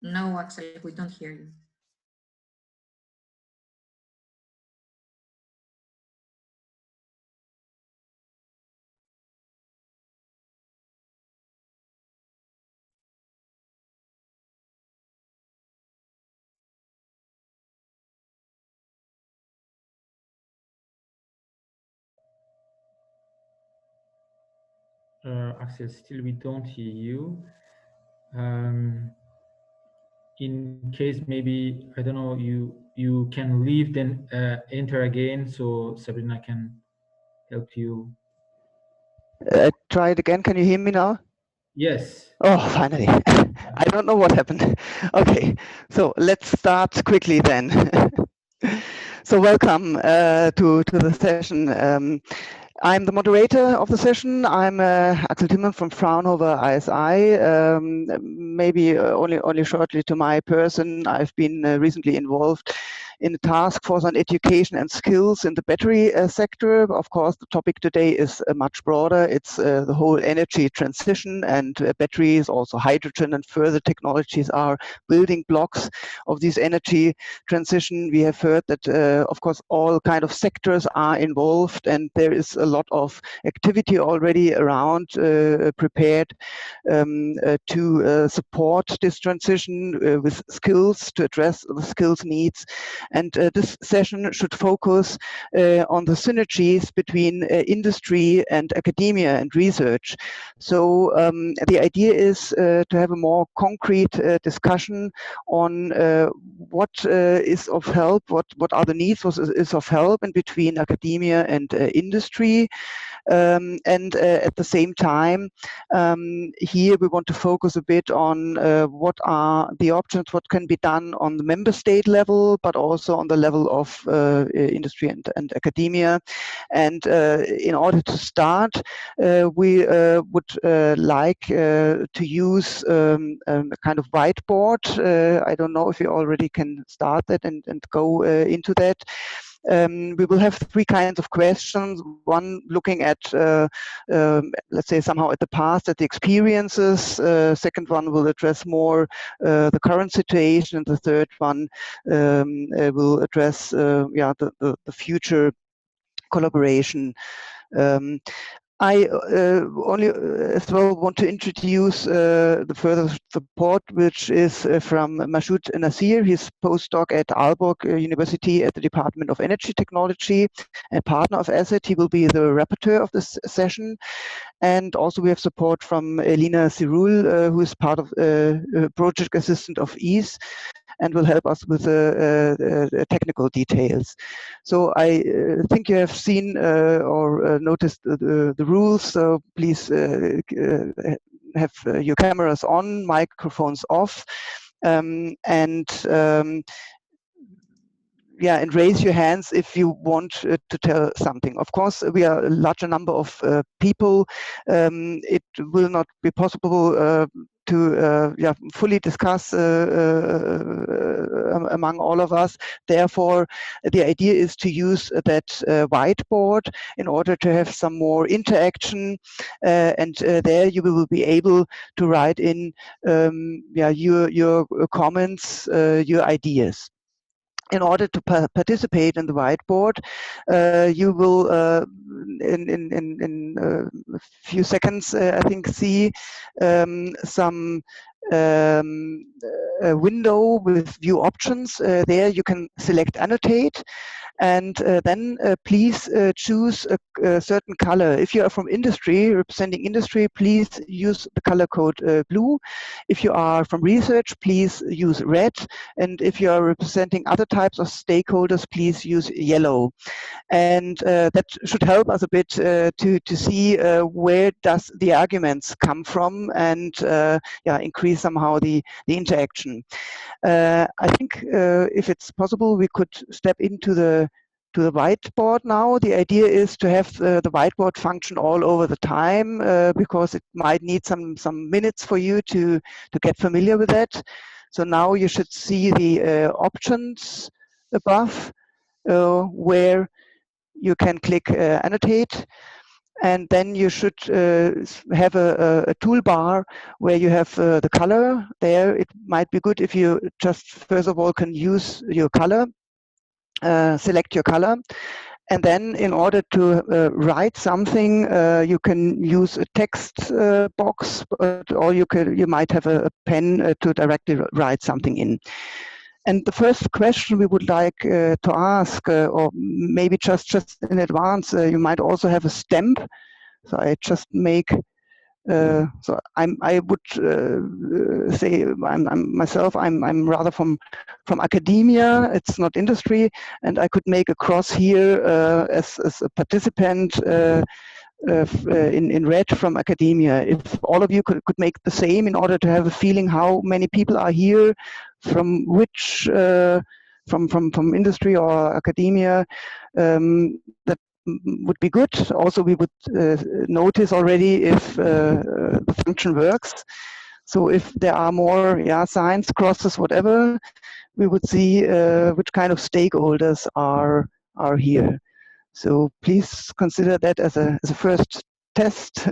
No, Axel, we don't hear you. Axel, still we don't hear you. In case maybe, I don't know, you can leave, then enter again, so Sabrina can help you. Try it again. Can you hear me now? Yes. Oh, finally. I don't know what happened. Okay, so let's start quickly then. So welcome to the session. I'm the moderator of the session. I'm Axel Thielmann from Fraunhofer ISI. Maybe only shortly to my person. I've been recently involved in the task force on education and skills in the battery sector. Of course, the topic today is much broader. It's the whole energy transition, and batteries, also hydrogen and further technologies are building blocks of this energy transition. We have heard that, of course, all kind of sectors are involved, and there is a lot of activity already around prepared to support this transition with skills, to address the skills needs. And this session should focus on the synergies between industry and academia and research. So the idea is to have a more concrete discussion on what is of help, what are the needs, what is of help in between academia and industry. And at the same time, here we want to focus a bit on what are the options, what can be done on the member state level, but also on the level of industry and academia. And in order to start, we would like to use a kind of whiteboard. I don't know if you already can start that and go into that. We will have three kinds of questions. One looking at, let's say, somehow at the past, at the experiences. Second one will address more the current situation. And the third one will address the future collaboration. I only as well want to introduce the further support, which is from Mashood Nasir. He's postdoc at Aalborg University at the Department of Energy Technology and partner of ASSET. He will be the rapporteur of this session. And also we have support from Elina Sirul, who is part of project assistant of EASE, and will help us with technical details. So I think you have seen or noticed the rules, so please have your cameras on, microphones off, and raise your hands if you want to tell something. Of course, we are a larger number of people. It will not be possible to fully discuss among all of us. Therefore, the idea is to use that whiteboard in order to have some more interaction, and there you will be able to write in your comments, your ideas. In order to participate in the whiteboard, you will in a few seconds, I think, see some a window with view options. There you can select annotate, and then please choose a certain color. If you are from industry, representing industry, please use the color code blue. If you are from research, please use red. And if you are representing other types of stakeholders, please use yellow. And that should help us a bit to see where does the arguments come from, and increase somehow the interaction. I think if it's possible, we could step into the whiteboard now. The idea is to have the whiteboard function all over the time, because it might need some minutes for you to get familiar with that. So now you should see the options above, where you can click annotate. and then you should have a toolbar where you have the color there. It might be good if you just first of all can use your color, select your color, and then in order to write something, you can use a text box, or you might have a pen to directly write something in. And the first question we would like to ask, or maybe just in advance, you might also have a stamp. So I just make. So I would say I'm rather from academia. It's not industry, and I could make a cross here as a participant in red from academia. If all of you could make the same in order to have a feeling how many people are here, from which from industry or academia, that would be good. Also, we would notice already if the function works. So if there are more signs, crosses, whatever, we would see which kind of stakeholders are here. So please consider that as a first test.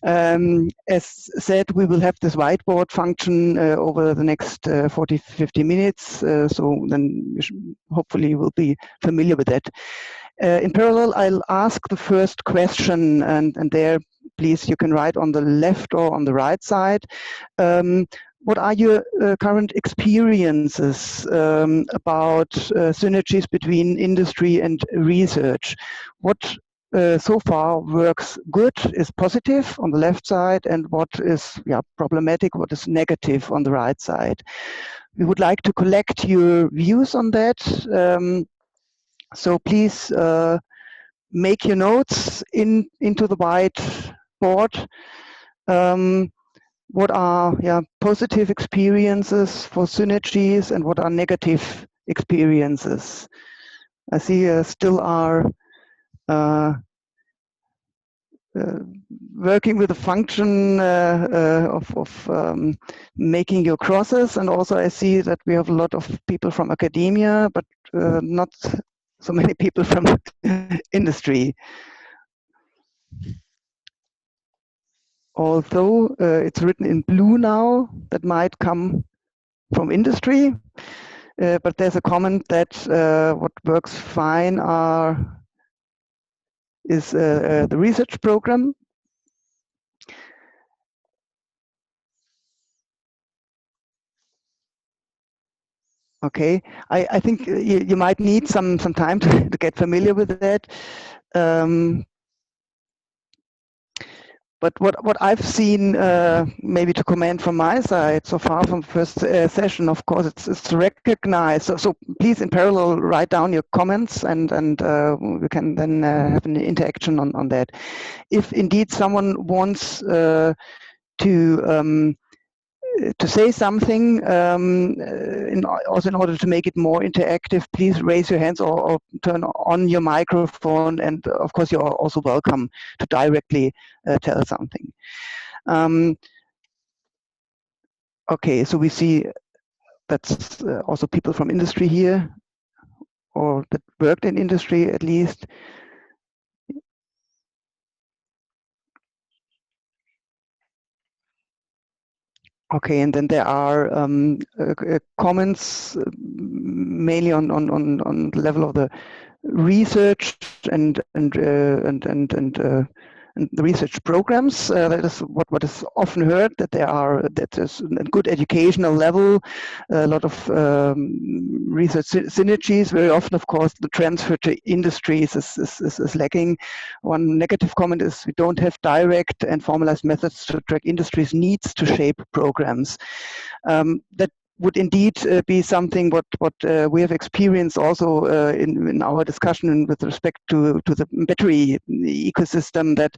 As said, we will have this whiteboard function over the next 40-50 minutes. So then hopefully you will be familiar with that. In parallel, I'll ask the first question, and there, please, you can write on the left or on the right side. What are your current experiences about synergies between industry and research? What so far works good, is positive on the left side, and what is problematic, what is negative on the right side? We would like to collect your views on that. So please make your notes into the whiteboard. What are positive experiences for synergies, and what are negative experiences? I see still are working with the function of making your crosses, and also I see that we have a lot of people from academia, but not so many people from industry. Although it's written in blue now, that might come from industry, but there's a comment that what works fine is the research program. Okay, I think you might need some time to get familiar with that. But what I've seen, maybe to comment from my side so far from the first session, of course, it's recognized. So please, in parallel, write down your comments, and we can then have an interaction on that. If indeed someone wants to say something, also in order to make it more interactive, please raise your hands or turn on your microphone, and of course you're also welcome to directly tell something. Okay, so we see that's also people from industry here, or that worked in industry at least. Okay, and then there are comments mainly on the level of the research and the research programs. That is what is often heard, that there's a good educational level, a lot of research synergies. Very often, of course, the transfer to industries is lacking. One negative comment is we don't have direct and formalized methods to track industries' needs to shape programs. That would indeed be something what we have experienced also in our discussion with respect to the battery ecosystem, that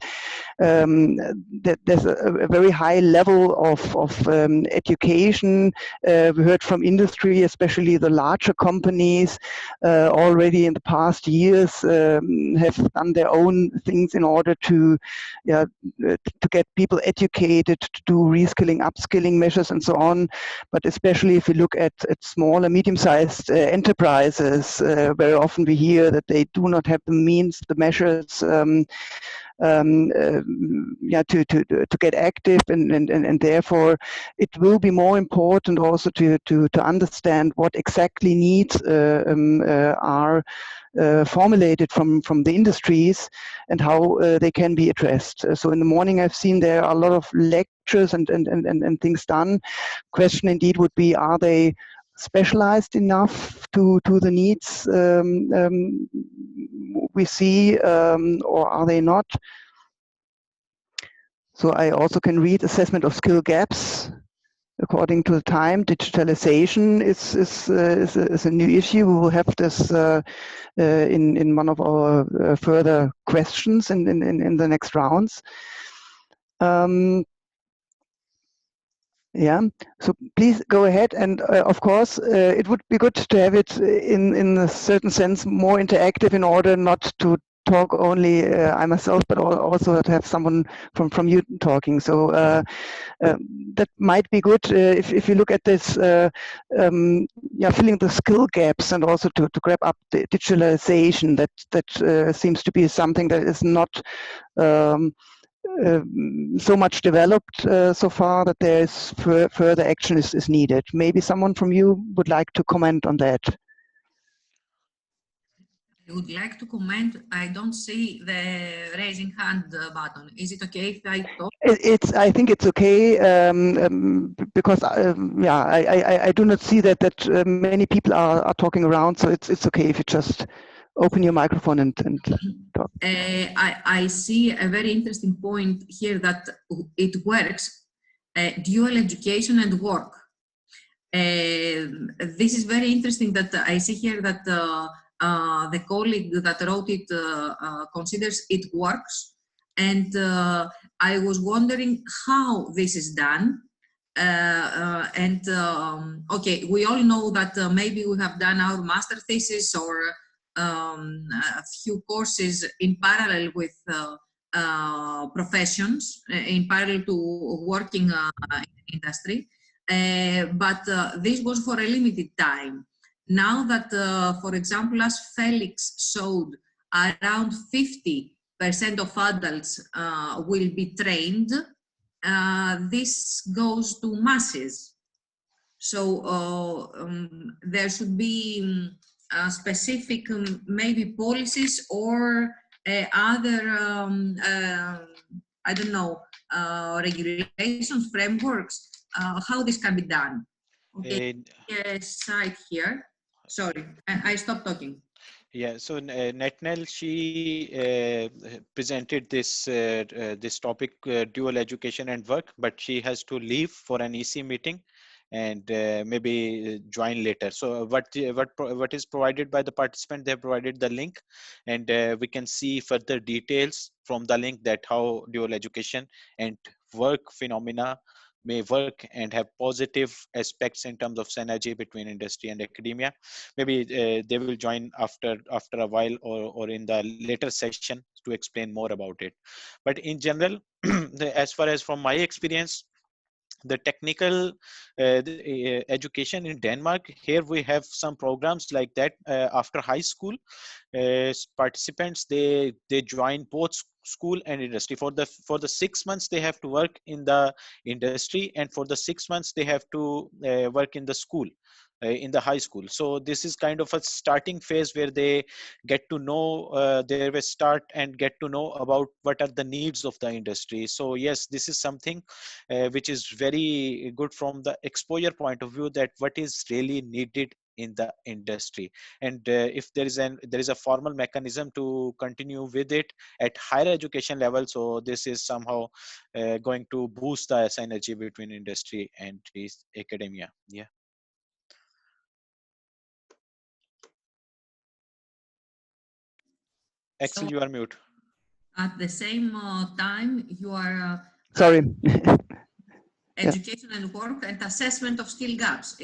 there's a very high level of education. We heard from industry, especially the larger companies, already in the past years have done their own things in order to get people educated, to do reskilling, upskilling measures, and so on. But especially if you look at small and medium-sized enterprises, very often we hear that they do not have the means, the measures to get active, and therefore it will be more important also to understand what exactly needs are formulated from the industries and how they can be addressed. So in the morning I've seen there are a lot of lectures and things done. Question indeed would be, are they specialized enough to the needs we see, or are they not? So I also can read assessment of skill gaps. According to the time, digitalization is a new issue. We will have this in one of our further questions in the next rounds. Yeah, so please go ahead, and of course it would be good to have it in a certain sense more interactive, in order not to talk only I myself, but also to have someone from you talking. So that might be good if you look at this, filling the skill gaps, and also to grab up the digitalization. That seems to be something that is not so much developed so far, that there is further action is needed. Maybe someone from you would like to comment on that. I would like to comment. I don't see the raising hand button. Is it okay if I talk? I think it's okay, because I do not see that many people are talking around, so it's okay if you just open your microphone and talk. I see a very interesting point here, that it works, dual education and work. This is very interesting, that I see here that the colleague that wrote it considers it works, and I was wondering how this is done. Okay, we all know that maybe we have done our master thesis or a few courses in parallel with professions, in parallel to working in industry, but this was for a limited time. Now that, for example, as Felix showed, around 50% of adults will be trained, this goes to masses. So there should be specific maybe policies or other, I don't know, regulations, frameworks, how this can be done. Okay, side here. Sorry, I stopped talking. Yeah, so Netnel, she presented this this topic, dual education and work, but she has to leave for an EC meeting and maybe join later. So what is provided by the participant, they have provided the link, and we can see further details from the link, that how dual education and work phenomena may work and have positive aspects in terms of synergy between industry and academia. Maybe they will join after a while, or in the later session, to explain more about it. But in general, as far as from my experience, the technical education in Denmark, here we have some programs like that. After high school, participants, they join both school and industry. For the 6 months they have to work in the industry, and for the 6 months they have to work in the school, in the high school. So this is kind of a starting phase where they get to know, they will start and get to know about what are the needs of the industry. So yes, this is something which is very good from the exposure point of view, that what is really needed in the industry, and if there is a formal mechanism to continue with it at higher education level. So this is somehow going to boost the synergy between industry and academia. Yeah. Axel, you are mute. At the same time, you are sorry. education and work and assessment of skill gaps.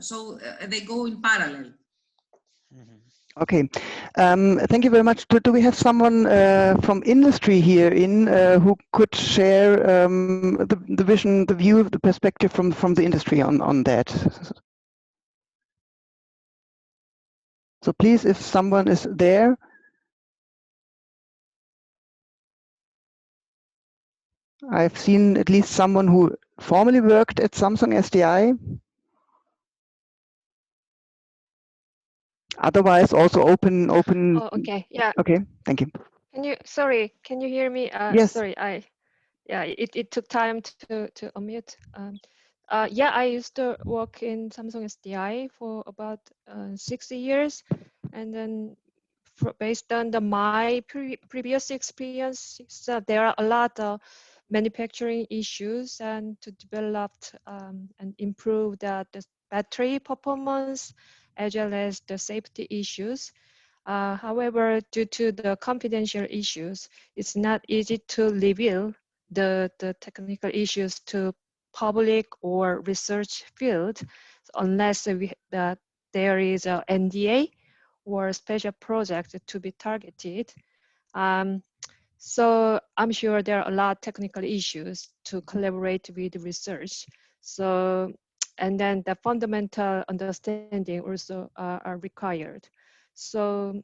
So they go in parallel. Okay, thank you very much. Do we have someone from industry here who could share the vision, the view, the perspective from the industry on that? So please, if someone is there. I've seen at least someone who formerly worked at Samsung SDI. Otherwise, also open. Oh, okay. Yeah. Okay, thank you. Sorry, can you hear me? Yes. Sorry, yeah, it took time to unmute. Yeah, I used to work in Samsung SDI for about 60 years, and then based on my previous experience, so there are a lot of manufacturing issues and to develop and improve the battery performance as well as the safety issues. However, due to the confidential issues, it's not easy to reveal the technical issues to public or research field unless that there is a NDA or special project to be targeted. So I'm sure there are a lot of technical issues to collaborate with research. So, and then the fundamental understanding also are required. So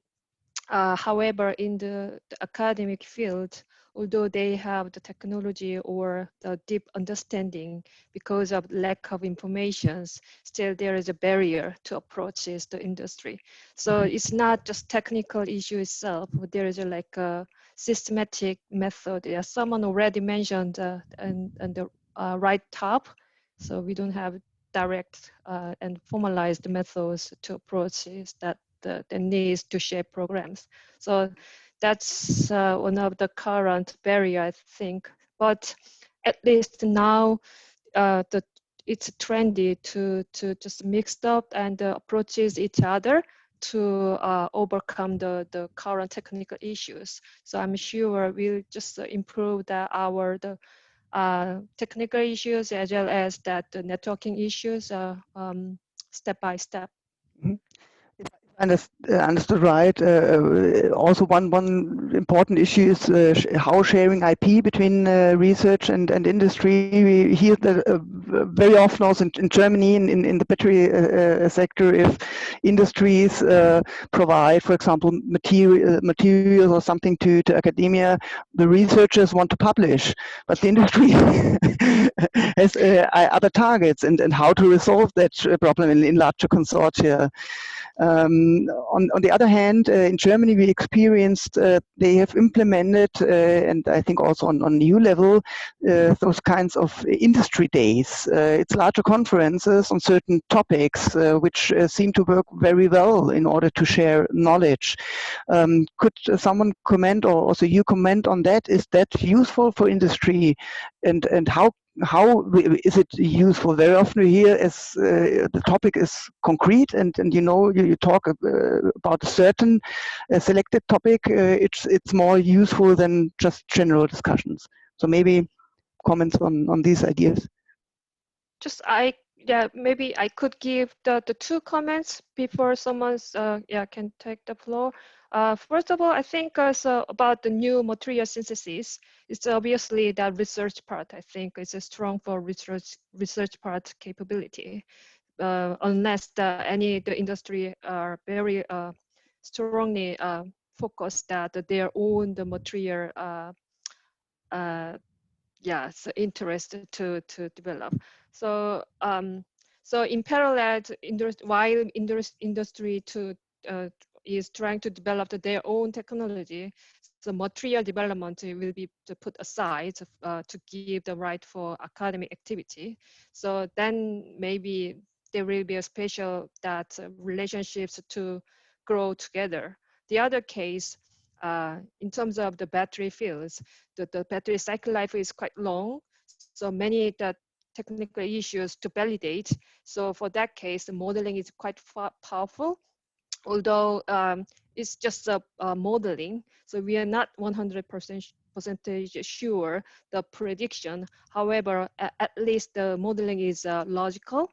however, in the academic field, although they have the technology or the deep understanding, because of lack of information, still there is a barrier to approach the industry. So it's not just technical issue itself, but there is like a systematic method. Yeah, someone already mentioned and the right top. So we don't have direct and formalized methods to approach that the needs to shape programs. So that's one of the current barrier, I think. But at least now, it's trendy to just mix up and approaches each other to overcome the current technical issues. So I'm sure we'll just improve our technical issues as well as that the networking issues step by step. Mhm. Understood right. Also, one important issue is how sharing IP between research and industry. We hear that very often also in Germany in the battery sector, if industries provide, for example, materials or something to academia, the researchers want to publish, but the industry has other targets, and how to resolve that problem in larger consortia. On the other hand, in Germany, we experienced they have implemented, and I think also on EU level, those kinds of industry days. It's larger conferences on certain topics, which seem to work very well in order to share knowledge. Could someone comment, or also you comment on that? Is that useful for industry, and how is it useful? Very often we hear as the topic is concrete, and you talk about a certain selected topic. It's more useful than just general discussions. So maybe comments on these ideas. Maybe I could give the two comments before someone's can take the floor. First of all, I think so about the new material synthesis. It's obviously that research part. I think it's a strong for research part capability. Unless the industry are very strongly focused that their own the material so interested to develop. So so in parallel, while industry is trying to develop their own technology, so material development will be put aside to give the right for academic activity. So then maybe there will be a special that relationships to grow together. The other case, in terms of the battery fields, the battery cycle life is quite long. So many technical issues to validate. So for that case, the modeling is quite powerful, although it's just a modeling. So we are not 100% sure the prediction. However, at least the modeling is logical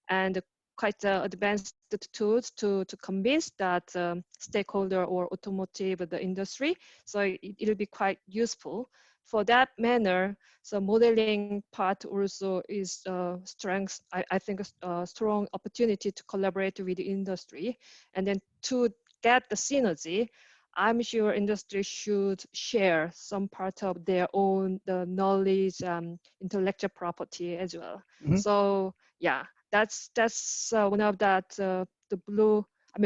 and quite advanced tools to convince that stakeholder or automotive the industry. So it'll be quite useful. For that manner, so modeling part also is strength. I think a strong opportunity to collaborate with the industry, and then to get the synergy. I'm sure industry should share some part of their own the knowledge, intellectual property as well. So yeah, that's one of that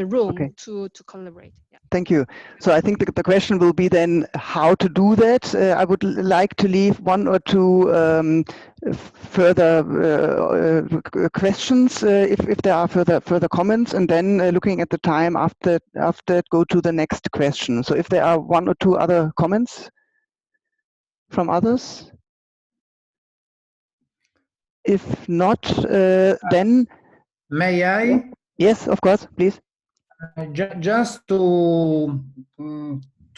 room to collaborate. Yeah. Thank you. So I think the question will be then how to do that. I would like to leave one or two further questions if there are further comments, and then looking at the time after go to the next question. So if there are one or two other comments from others, if not, then may I? Yes, of course, please. Just to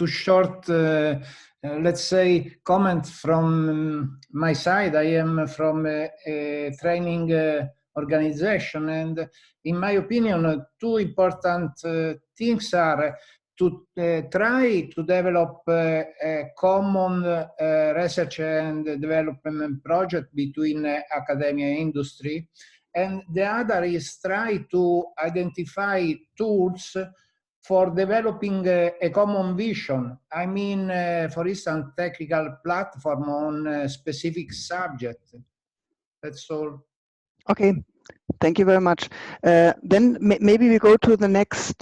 short, let's say, comment from my side. I am from a training organization, and in my opinion, two important things are to try to develop a common research and development project between academia and industry. And the other is try to identify tools for developing a common vision. I mean, for instance, technical platform on a specific subject. That's all. Okay. Thank you very much. Then maybe we go to the next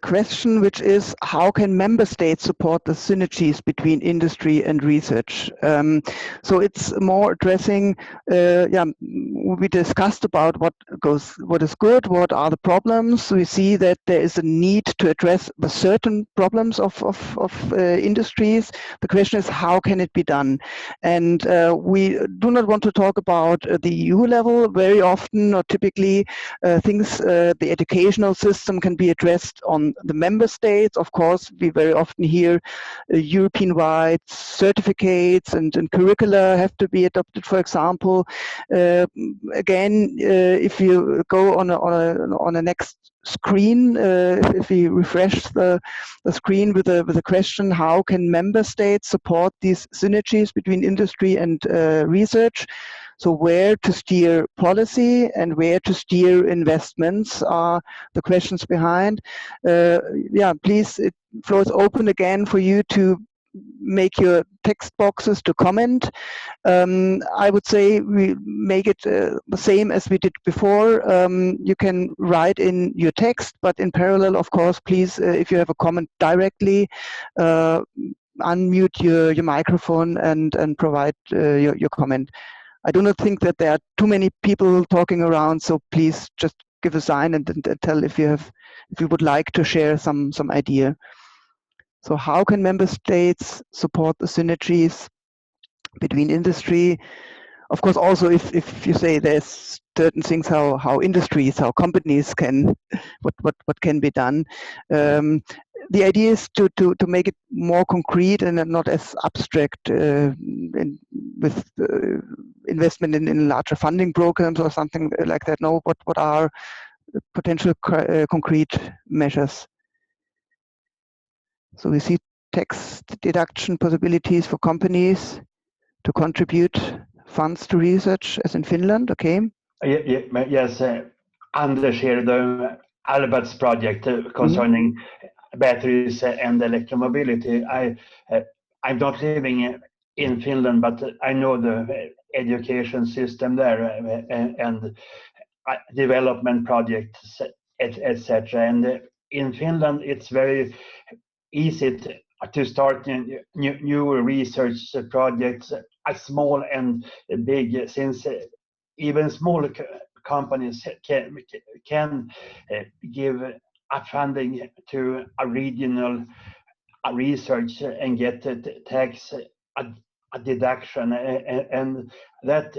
question, which is how can member states support the synergies between industry and research? So it's more addressing, we discussed about what is good, what are the problems. We see that there is a need to address the certain problems of industries. The question is how can it be done? And we do not want to talk about the EU level. Very often or typically the educational system can be addressed on the member states. Of course, we very often hear European-wide certificates and curricula have to be adopted, for example. Again, if you go on a next screen, if we refresh the screen with a question, how can member states support these synergies between industry and research? So where to steer policy and where to steer investments are the questions behind. Please, the floor is open again for you to make your text boxes to comment. I would say we make it the same as we did before. You can write in your text, but in parallel, of course, please, if you have a comment directly, unmute your microphone and provide your comment. I do not think that there are too many people talking around, so please just give a sign and tell if you would like to share some idea. So how can member states support the synergies between industry? Of course, also if you say there's certain things how industries, how companies can, what can be done. The idea is to make it more concrete and not as abstract with investment in larger funding programs or something like that. No, what are potential concrete measures? So we see tax deduction possibilities for companies to contribute funds to research, as in Finland. Okay. Yes, Anders here, the Albert's project concerning batteries and electromobility. I'm not living in Finland, but I know the education system there and development projects, etc. And in Finland, it's very easy to start new research projects, small and big, since even small companies can give funding to a regional research and get tax deduction, and that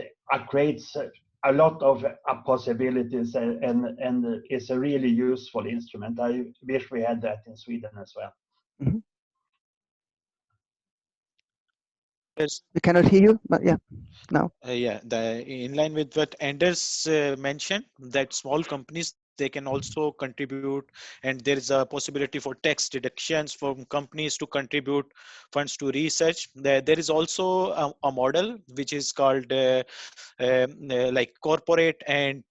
creates a lot of possibilities and is a really useful instrument. I wish we had that in Sweden as well. Mm-hmm. Yes. We cannot hear you, but yeah, now. In line with what Anders mentioned, that small companies they can also contribute, and there is a possibility for tax deductions from companies to contribute funds to research. There is also a model which is called like corporate and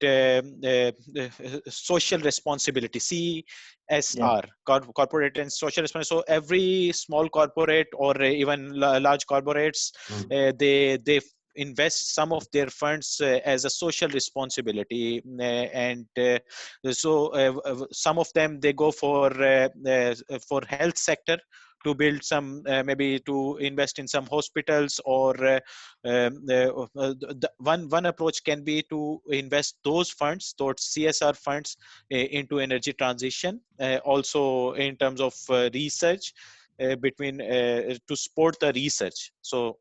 social responsibility, CSR, corporate and social responsibility. So every small corporate or even large corporates, they invest some of their funds as a social responsibility, and so some of them, they go for health sector, to build some maybe to invest in some hospitals, or one approach can be to invest those funds, those CSR funds, into energy transition, also in terms of research, between to support the research. So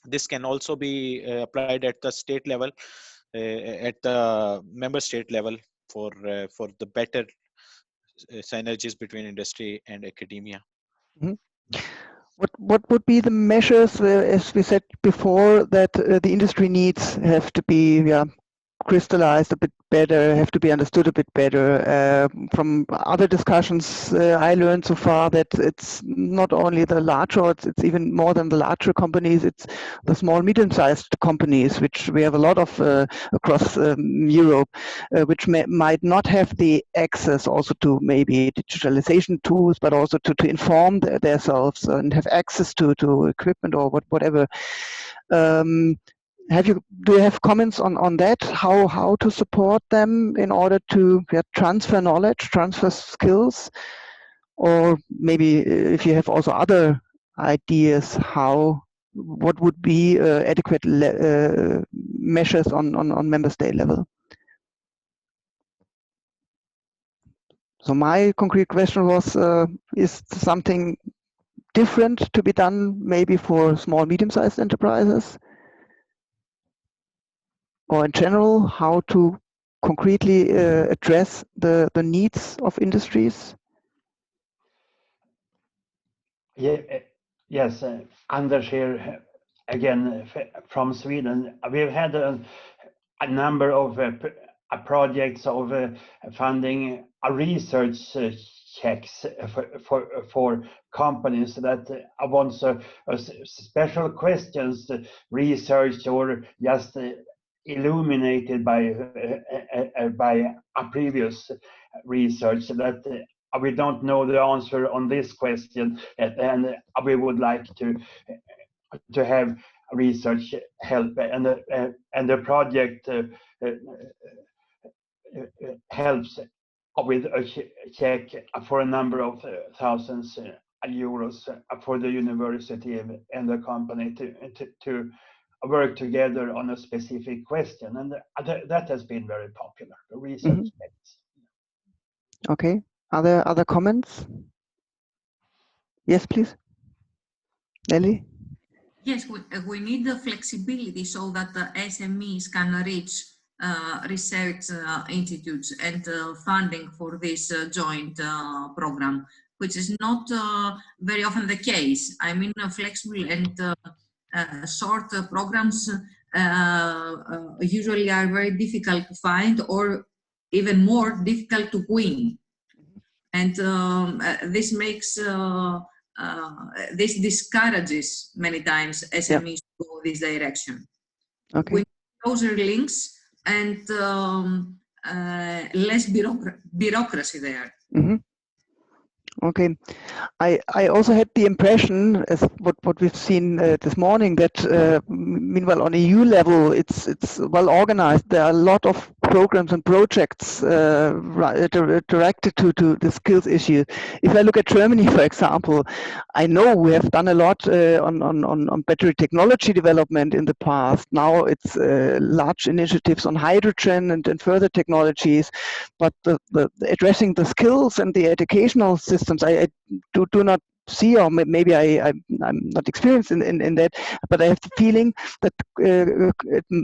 this can also be applied at the state level, at the member state level, for the better synergies between industry and academia. What would be the measures, as we said before, that the industry needs have to be crystallized a bit better, have to be understood a bit better? From other discussions I learned so far that it's not only the larger, it's even more than the larger companies, it's the small, medium-sized companies, which we have a lot of across Europe, which might not have the access also to maybe digitalization tools, but also to inform themselves and have access to equipment or whatever. Do you have comments on that? How to support them in order to transfer knowledge, transfer skills, or maybe if you have also other ideas, what would be adequate measures on member state level? So my concrete question was: is something different to be done maybe for small, medium-sized enterprises? Or in general, how to concretely address the needs of industries? Yes, Anders here again from Sweden. We've had a number of projects of funding research checks for companies that want special questions researched or just illuminated by a previous research that we don't know the answer on this question, and we would like to have research help, and the project helps with a check for a number of thousands euros for the university and the company to work together on a specific question, and that has been very popular. The research checks. Okay. Other comments? Yes, please. Nelly? Yes, we need the flexibility so that the SMEs can reach research institutes and funding for this joint program, which is not very often the case. I mean, flexible and short programs usually are very difficult to find, or even more difficult to win. And this makes this discourages many times SMEs to go this direction. Okay. With closer links and less bureaucracy there. Okay, I also had the impression, as what we've seen this morning, that meanwhile on EU level it's well organized. There are a lot of programs and projects directed to the skills issue. If I look at Germany, for example, I know we have done a lot on battery technology development in the past. Now it's large initiatives on hydrogen and further technologies, but the addressing the skills and the educational systems, I do not see, or maybe I'm not experienced in that, but I have the feeling that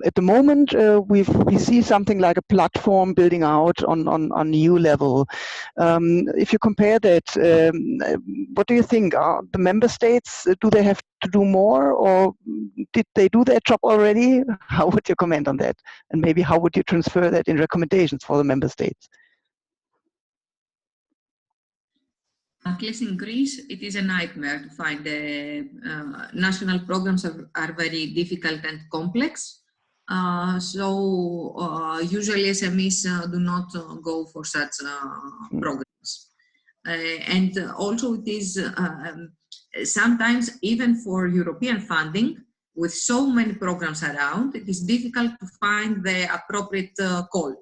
at the moment we see something like a platform building out on EU level. If you compare that, what do you think? Are the member states, do they have to do more, or did they do their job already? How would you comment on that? And maybe how would you transfer that in recommendations for the member states? At least in Greece, it is a nightmare to find the national programs are very difficult and complex. Usually SMEs do not go for such programs. And also it is sometimes even for European funding, with so many programs around, it is difficult to find the appropriate call.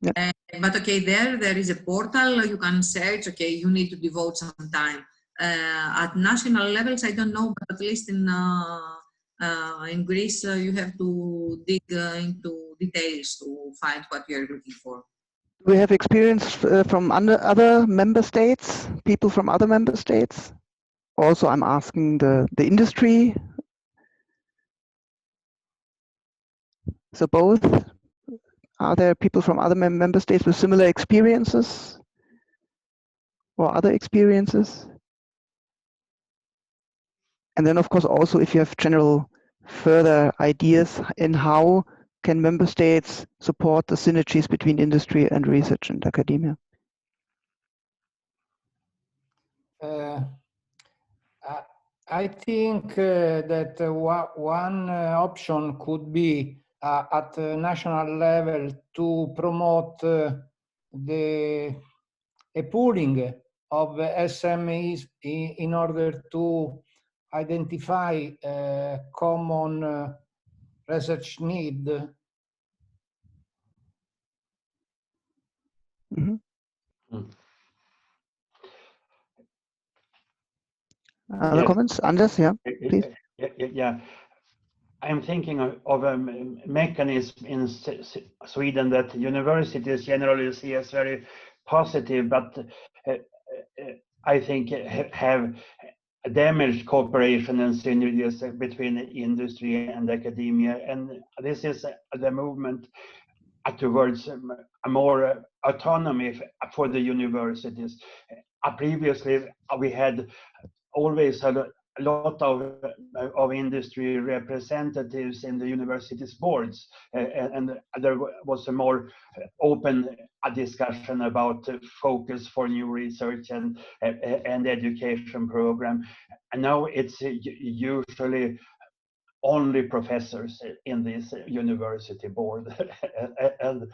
Yep. But okay, there is a portal, you can search, okay, you need to devote some time. At national levels, I don't know, but at least in Greece, you have to dig into details to find what you're looking for. Do we have experience from other member states, people from other member states? Also, I'm asking the industry. So both? Are there people from other member states with similar experiences or other experiences? And then, of course, also if you have general further ideas in how can member states support the synergies between industry and research and academia? I think that one option could be at the national level to promote a pooling of SMEs in order to identify common research need. Mm-hmm. Other comments? Anders, yeah, please. Yeah. I'm thinking of a mechanism in Sweden that universities generally see as very positive, but I think have damaged cooperation and synergies between industry and academia. And this is the movement towards a more autonomy for the universities. Previously, we had always a lot of industry representatives in the universities boards, and there was a more open discussion about focus for new research and education program. And now it's usually only professors in this university board, and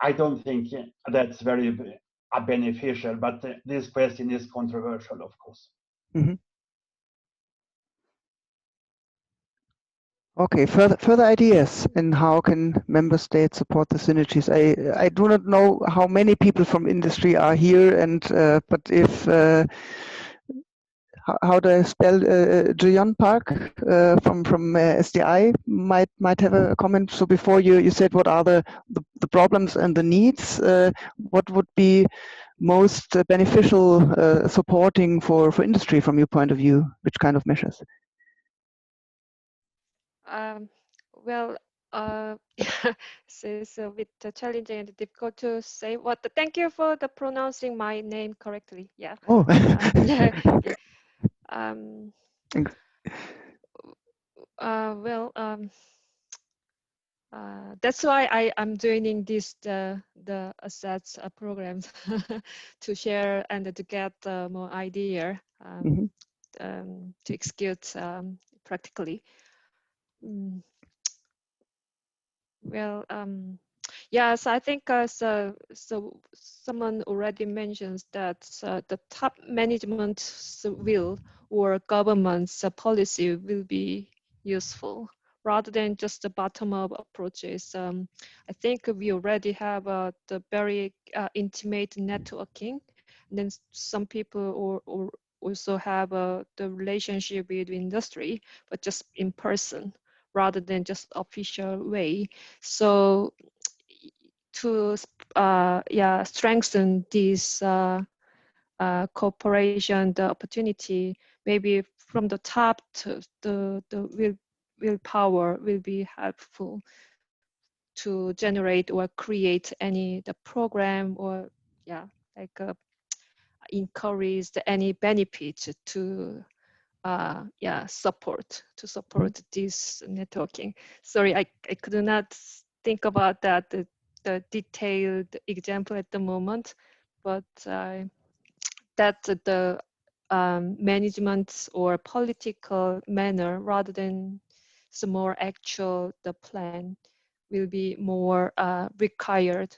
I don't think that's very beneficial, but this question is controversial, of course. Mm-hmm. Okay, further ideas in how can member states support the synergies? I do not know how many people from industry are here, and but if how do I spell Jion Park from SDI might have a comment. So before you said what are the problems and the needs, what would be most beneficial supporting for industry from your point of view? Which kind of measures? Well, so it's a bit challenging and difficult to say. Thank you for the pronouncing my name correctly. Yeah. Oh. Yeah. Thanks. That's why I'm joining this the ASSET programs to share and to get more idea to execute practically. Yes, I think so someone already mentions that the top management's will or government's policy will be useful rather than just the bottom-up approaches. I think we already have the very intimate networking, and then some people or also have the relationship with industry, but just in person rather than just official way. So to strengthen this cooperation, the opportunity, maybe from the top to the willpower will be helpful to generate or create the program or encourage any benefit to support this networking. Sorry, I could not think about that the detailed example at the moment, but that the management or political manner rather than the more actual the plan will be more required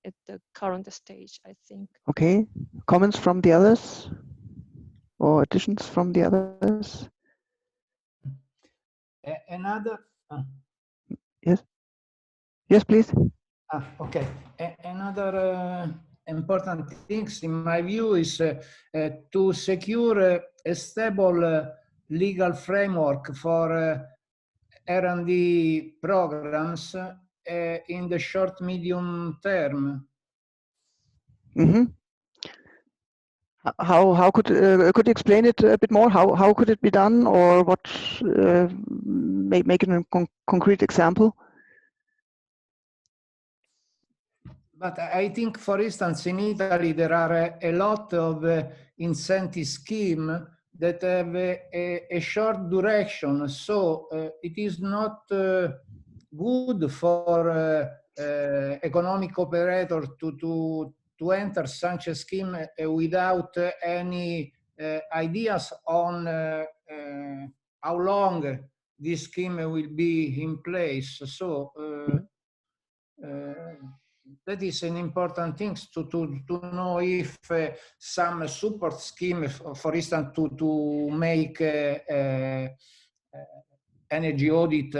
at the current stage, I think. Okay, comments from the others or additions from the others? Another. Yes. Yes, please. Okay. Another important things in my view is to secure a stable legal framework for R&D programs in the short medium term. Mm-hmm. How could you explain it a bit more? How could it be done, or what? Make it a concrete example. But I think, for instance, in Italy, there are a lot of incentive schemes that have a short duration. So it is not good for economic operator to enter such a scheme without any ideas on how long this scheme will be in place. So that is an important thing to know if some support scheme, for instance, to make energy audit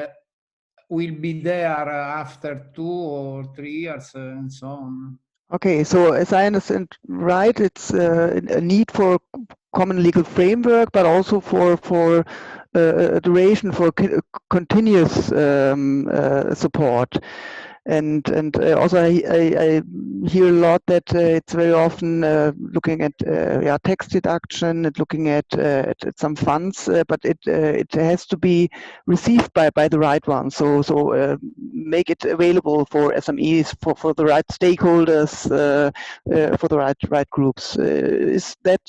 will be there after 2 or 3 years and so on. Okay, so as I understand, right, it's a need for common legal framework, but also for a duration for continuous support. And also I hear a lot that it's very often looking at tax deduction and looking at some funds, but it has to be received by the right one. So make it available for SMEs, for the right stakeholders, for the right groups. Is that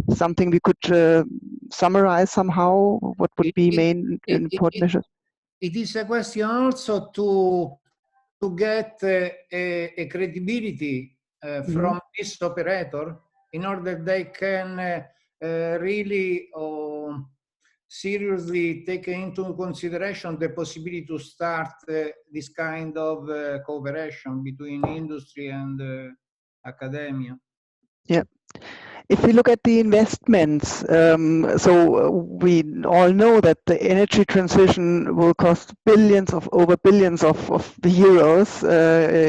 something we could summarize somehow? What would be main important measures? It is a question also to get a credibility from this operator in order they can really seriously take into consideration the possibility to start this kind of cooperation between industry and academia. Yeah. If we look at the investments, so we all know that the energy transition will cost over billions of the euros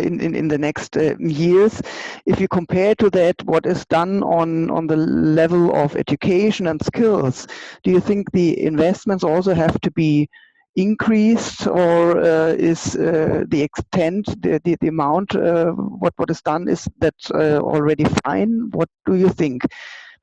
in the next years. If you compare to that what is done on the level of education and skills, do you think the investments also have to be increased, or is the extent, the amount, what is done, is that already fine? What do you think?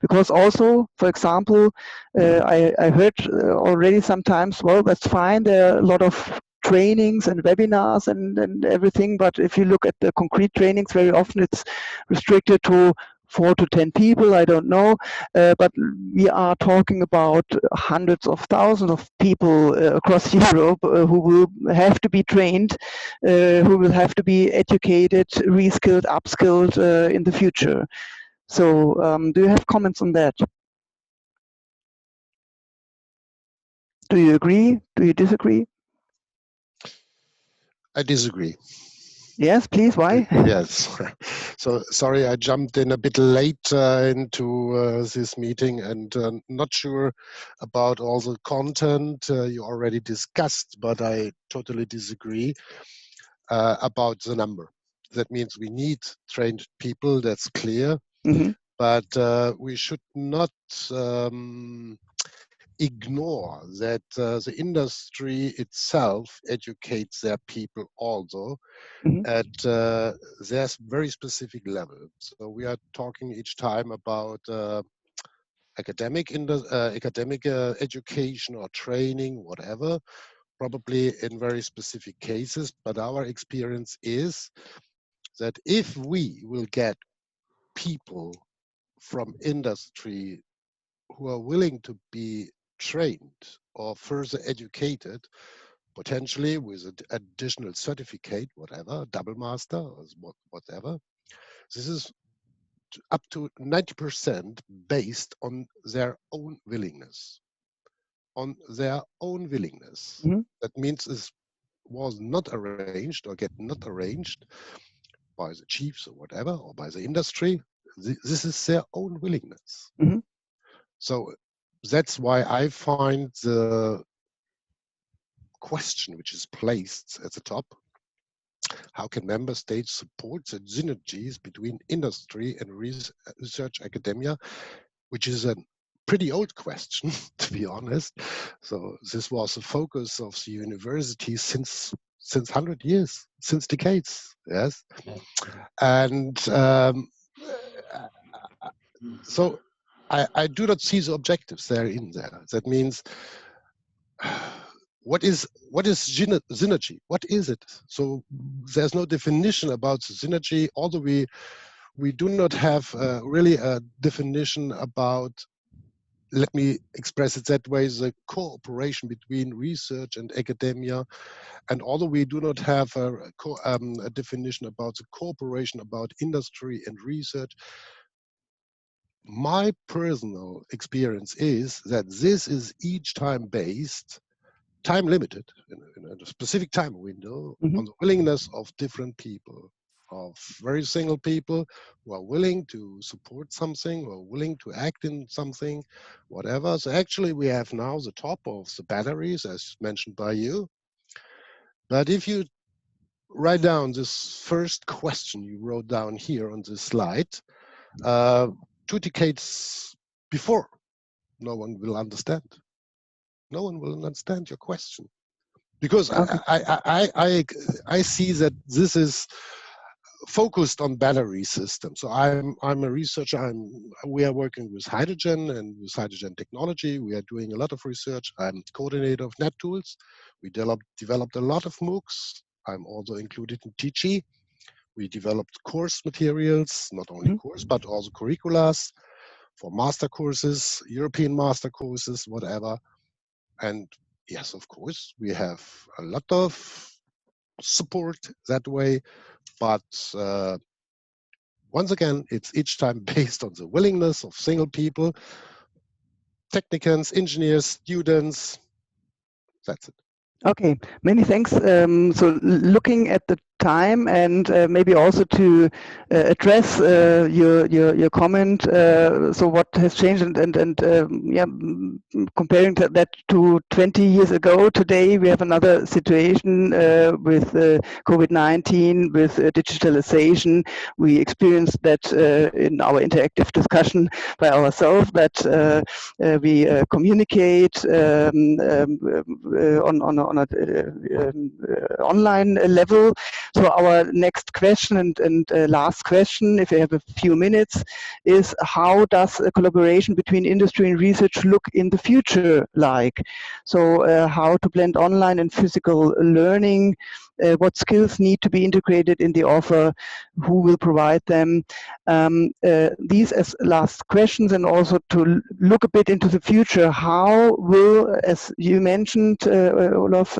Because also, for example, I heard already sometimes, well, that's fine, there are a lot of trainings and webinars and everything, but if you look at the concrete trainings, very often it's restricted to 4 to 10 people, I don't know, but we are talking about hundreds of thousands of people across Europe who will have to be trained, who will have to be educated, reskilled, upskilled in the future. So do you have comments on that? Do you agree? Do you disagree? I disagree. Yes, please. Why? Yes. So sorry, I jumped in a bit late into this meeting and not sure about all the content you already discussed, but I totally disagree about the number. That means we need trained people, that's clear, but we should not ignore that the industry itself educates their people also at their very specific level. So we are talking each time about academic education or training, whatever, probably in very specific cases. But our experience is that if we will get people from industry who are willing to be trained or further educated, potentially with an additional certificate, whatever, double master or whatever, this is up to 90% based on their own willingness. On their own willingness. Mm-hmm. That means it was not arranged or get not arranged by the chiefs or whatever, or by the industry. This is their own willingness. Mm-hmm. So that's why I find the question which is placed at the top: how can member states support the synergies between industry and research academia, which is a pretty old question, to be honest. So this was the focus of the university since 100 years, since decades, yes. And so I do not see the objectives there in there. That means, what is synergy? What is it? So there's no definition about the synergy, although we do not have really a definition about, let me express it that way, the cooperation between research and academia. And although we do not have a definition about the cooperation about industry and research, my personal experience is that this is each time based, time limited, in a specific time window, Mm-hmm. on the willingness of different people, of very single people who are willing to support something, who are willing to act in something, whatever. So actually we have now the top of the batteries, as mentioned by you. But if you write down this first question you wrote down here on this slide, 2 decades before, no one will understand. No one will understand your question. Because Okay. I see that this is focused on battery systems. So I'm a researcher. We are working with hydrogen and with hydrogen technology. We are doing a lot of research. I'm coordinator of NetTools. We developed a lot of MOOCs. I'm also included in TG. We developed course materials, not only course, but also curriculums for master courses, European master courses, whatever. And yes, of course, we have a lot of support that way, but once again, it's each time based on the willingness of single people, technicians, engineers, students. That's it. Okay, many thanks. So looking at the time and maybe also to address your comment. So what has changed and yeah, comparing that to 20 years ago, today we have another situation with COVID-19, with digitalization. We experienced that in our interactive discussion by ourselves, that we communicate on an online level. So our next question and last question, if you have a few minutes, is how does a collaboration between industry and research look in the future like? So how to blend online and physical learning, what skills need to be integrated in the offer, who will provide them. These as last questions, and also to look a bit into the future, how will, as you mentioned, Olaf,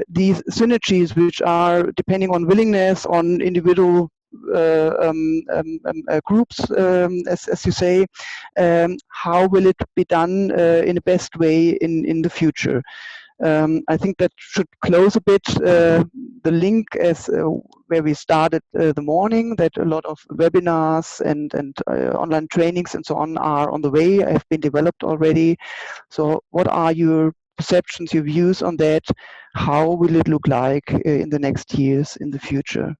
these synergies, which are depending on willingness, on individual groups, as you say, how will it be done in the best way in the future? I think that should close a bit the link as where we started the morning, that a lot of webinars and online trainings and so on are on the way, have been developed already. So what are your perceptions, your views on that? How will it look like in the next years in the future?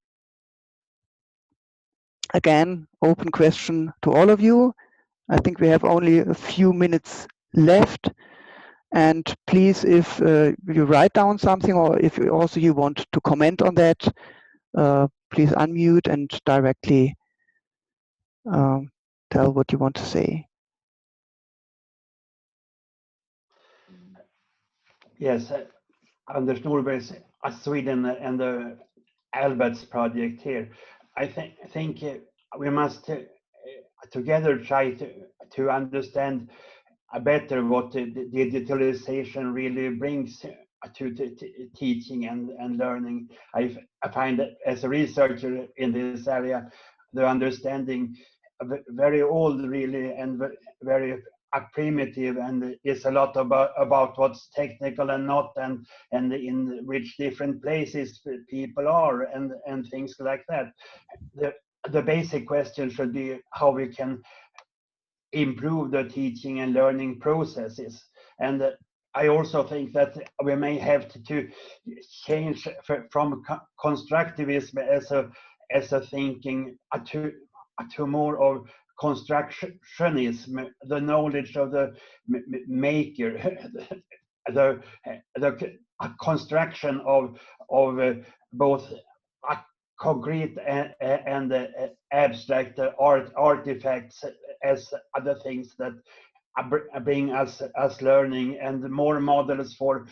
Again, open question to all of you. I think we have only a few minutes left. And please, if you write down something, or if you also you want to comment on that, please unmute and directly tell what you want to say. Yes, Anders Norberg's Sweden and the Alberts project here. I think we must together try to understand better what the digitalization really brings to teaching and learning. I find that as a researcher in this area, the understanding very old really, and very primitive, and it's a lot about what's technical and not, and in which different places people are, and things like that. The basic question should be how we can improve the teaching and learning processes. And I also think that we may have to change from constructivism as a thinking to more of constructionism, the knowledge of the maker, the construction of both concrete and abstract artifacts as other things that bring us learning, and more models for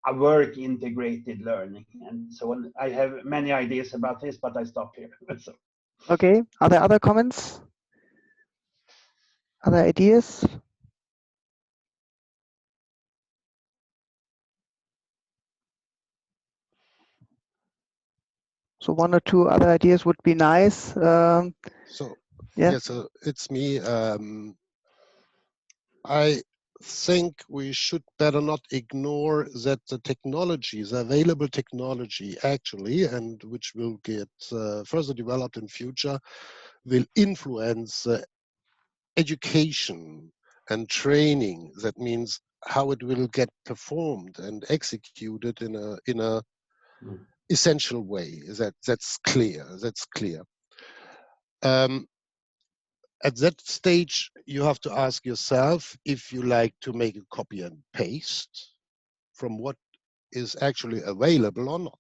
a work integrated learning, and so on. I have many ideas about this, but I stop here. So. Okay, are there other comments? Other ideas? So one or two other ideas would be nice. So yeah. yeah, so it's me. I think we should better not ignore that the technologies, available technology actually, and which will get further developed in future, will influence education and training. That means how it will get performed and executed in a essential way. That's clear. That's clear. At that stage, you have to ask yourself if you like to make a copy and paste from what is actually available or not.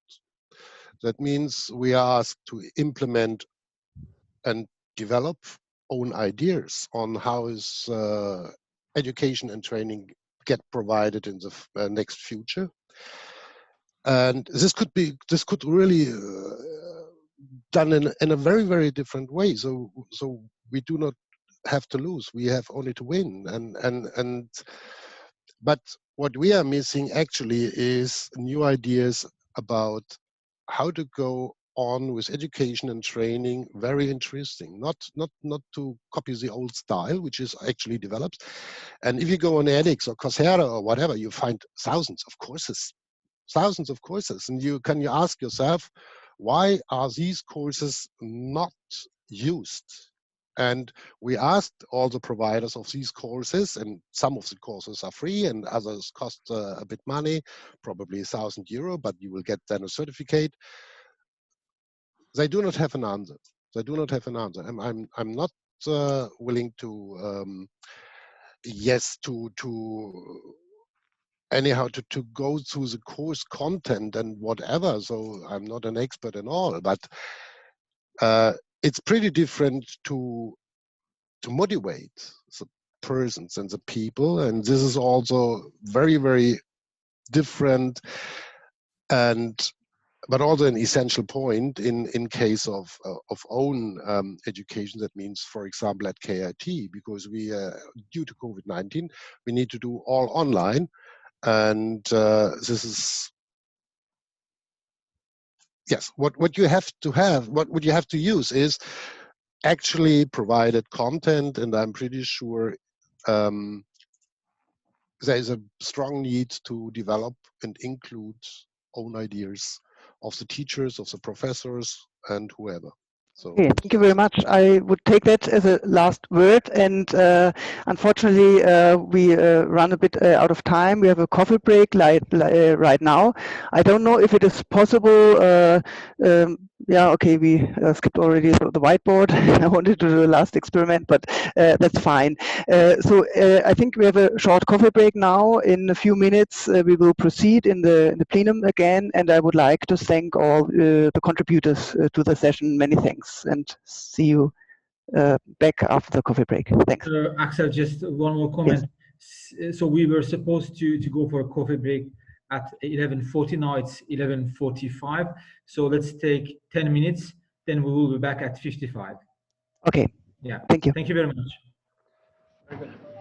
That means we are asked to implement and develop own ideas on how is education and training get provided in the next future. And this could really done in a very, very different way. So we do not have to lose, we have only to win. But what we are missing actually is new ideas about how to go on with education and training. Very interesting. Not to copy the old style, which is actually developed. And if you go on edX or Coursera or whatever, you find thousands of courses, and you ask yourself, why are these courses not used? And we asked all the providers of these courses, and some of the courses are free and others cost a bit money, probably €1,000, but you will get then a certificate. They do not have an answer. They do not have an answer. I'm not willing to anyhow to go through the course content and whatever. So I'm not an expert in all, but it's pretty different to motivate the persons and the people, and this is also very, very different, but also an essential point in case of own education. That means, for example, at KIT, because we due to COVID-19 we need to do all online, and this is yes, what you have to have, what you have to use is actually provided content, and I'm pretty sure there is a strong need to develop and include own ideas of the teachers, of the professors, and whoever. So okay, thank you very much. I would take that as a last word, and unfortunately we run a bit out of time. We have a coffee break right now. I don't know if it is possible. Yeah, okay, we skipped already the whiteboard. I wanted to do the last experiment, but that's fine. So I think we have a short coffee break now. In a few minutes, we will proceed in the plenum again, and I would like to thank all the contributors to the session. Many thanks, and see you back after the coffee break. Thanks. Axel, just one more comment. Yes. So we were supposed to go for a coffee break at 11:40. Now it's 11:45. So let's take 10 minutes. Then we will be back at 55. Okay. Yeah. Thank you. Thank you very much. Very good.